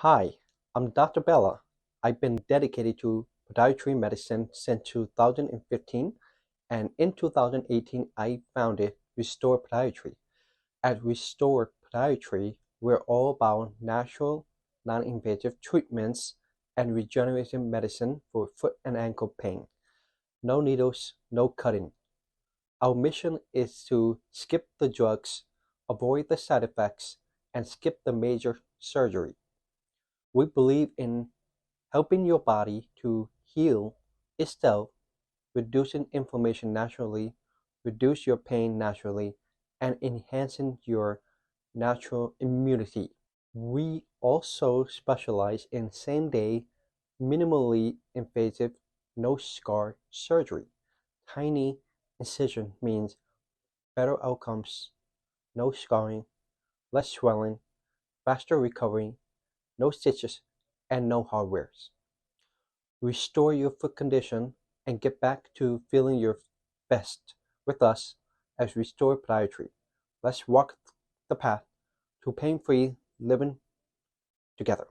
Hi, I'm Dr. Bhela. I've been dedicated to podiatry medicine since 2015, and in 2018 I founded Restore Podiatry. At Restore Podiatry, we're all about natural, non-invasive treatments and regenerative medicine for foot and ankle pain. No needles, no cutting. Our mission is to skip the drugs, avoid the side effects, and skip the major surgery. We believe in helping your body to heal itself, reducing inflammation naturally, reduce your pain naturally, and enhancing your natural immunity. We also specialize in same-day, minimally invasive, no-scar surgery. Tiny incision means better outcomes, no scarring, less swelling, faster recovery, no stitches, and no hardwares. Restore your foot condition and get back to feeling your best with us as Restore Podiatry. Let's walk the path to pain-free living together.